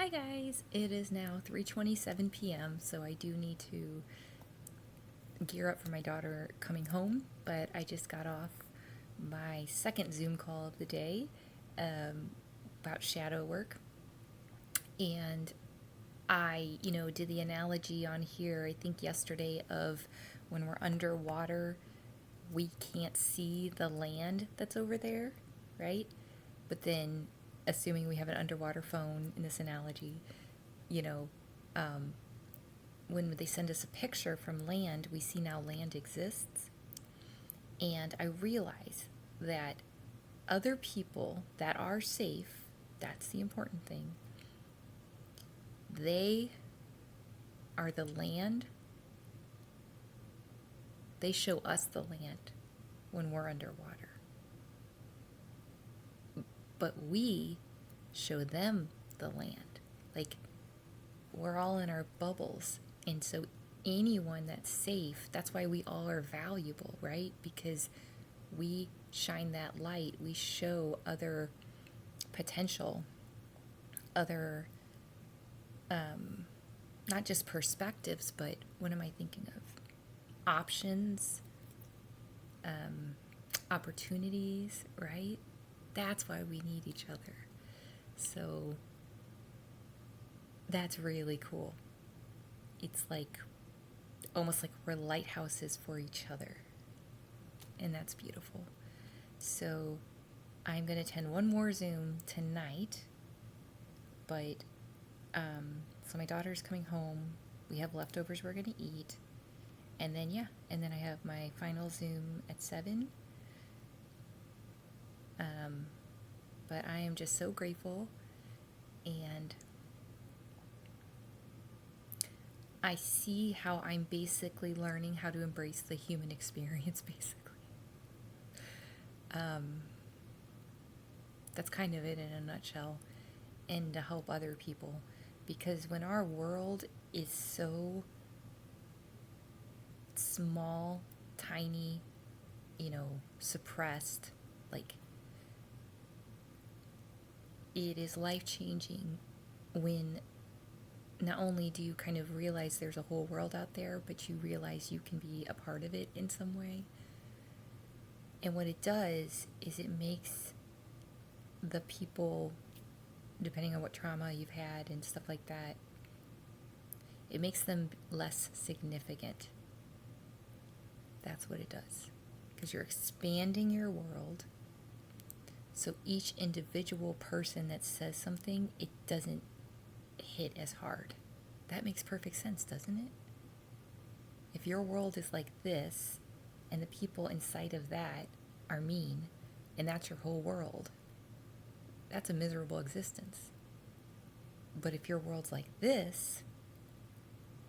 Hi guys, it is now 3:27 p.m. so I do need to gear up for my daughter coming home, but I just got off my second Zoom call of the day about shadow work. And I did the analogy on here, I think yesterday, of when we're underwater, we can't see the land that's over there, right? But then, assuming we have an underwater phone in this analogy, you know, um, when they send us a picture from land, we see now land exists. And I realize that other people that are safe, that's the important thing, they are the land. They show us the land when we're underwater. But we show them the land. Like, we're all in our bubbles. And so anyone that's safe, that's why we all are valuable, right? Because we shine that light. We show other potential, other, not just perspectives, but what am I thinking of? Options, opportunities, right? That's why we need each other. So that's really cool. It's like almost like we're lighthouses for each other. And that's beautiful. So I'm going to attend one more Zoom tonight, but so my daughter's coming home. We have leftovers we're going to eat. And then, I have my final Zoom at 7. But I am just so grateful, and I see how I'm basically learning how to embrace the human experience, basically. That's kind of it in a nutshell, and to help other people. Because when our world is so small, tiny, suppressed, like, it is life-changing when not only do you kind of realize there's a whole world out there, but you realize you can be a part of it in some way. And what it does is it makes the people, depending on what trauma you've had and stuff like that, it makes them less significant. That's what it does. Because you're expanding your world. So each individual person that says something, it doesn't hit as hard. That makes perfect sense, doesn't it? If your world is like this, and the people inside of that are mean, and that's your whole world, that's a miserable existence. But if your world's like this,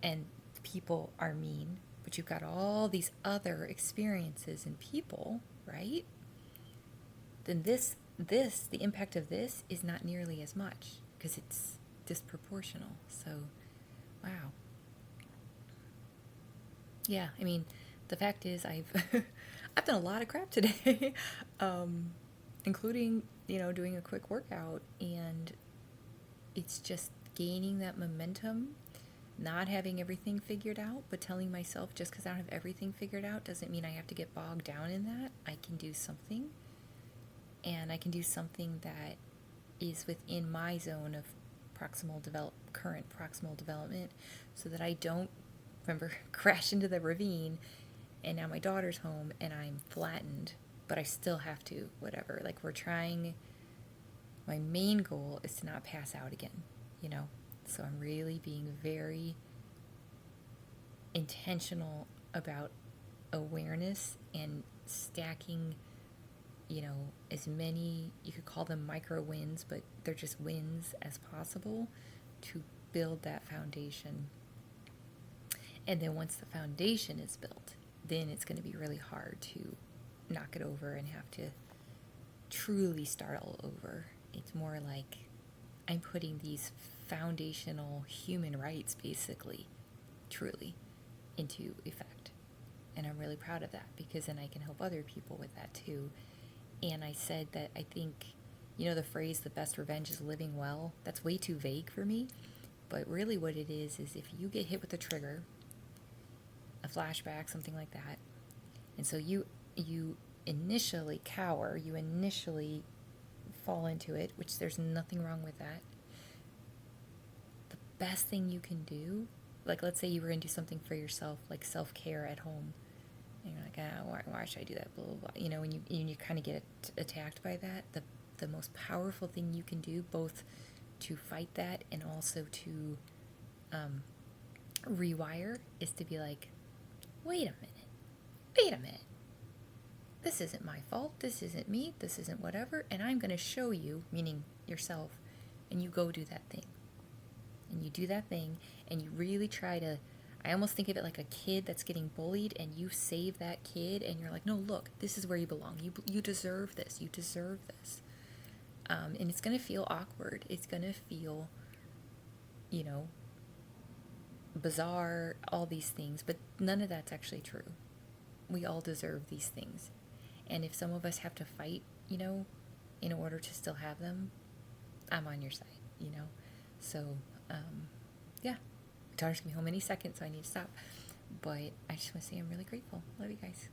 and people are mean, but you've got all these other experiences and people, right? Then the impact of this is not nearly as much, because it's disproportional. So, wow. Yeah, I mean, the fact is I've I've done a lot of crap today, including, doing a quick workout, and it's just gaining that momentum, not having everything figured out, but telling myself just because I don't have everything figured out doesn't mean I have to get bogged down in that. I can do something, and I can do something that is within my zone of current proximal development, so that I don't, remember, crash into the ravine, and now my daughter's home and I'm flattened, but I still have to, whatever. Like, my main goal is to not pass out again, So I'm really being very intentional about awareness and stacking, as many, you could call them micro wins, but they're just wins as possible to build that foundation. And then once the foundation is built, then it's going to be really hard to knock it over and have to truly start all over. It's more like I'm putting these foundational human rights, basically, truly, into effect. And I'm really proud of that, because then I can help other people with that too. And I said that I think You know the phrase, the best revenge is living well? That's way too vague for me. But really what it is if you get hit with a trigger, a flashback, something like that, and so you initially cower, you initially fall into it, which there's nothing wrong with that. The best thing you can do, like let's say you were going to do something for yourself, like self-care at home, and you're like, why should I do that, blah, blah, blah. You know, when you kind of get attacked by that, the most powerful thing you can do, both to fight that and also to rewire, is to be like, wait a minute, this isn't my fault, this isn't me, this isn't whatever, and I'm going to show you, meaning yourself, and you go do that thing. And you do that thing, and you really try to, I almost think of it like a kid that's getting bullied, and you save that kid, and you're like, no, look, this is where you belong. You deserve this. You deserve this. And it's going to feel awkward. It's going to feel, you know, bizarre, all these things, but none of that's actually true. We all deserve these things. And if some of us have to fight, you know, in order to still have them, I'm on your side, you know? So, yeah. My daughter's gonna be home any second, so I need to stop. But I just want to say I'm really grateful. Love you guys.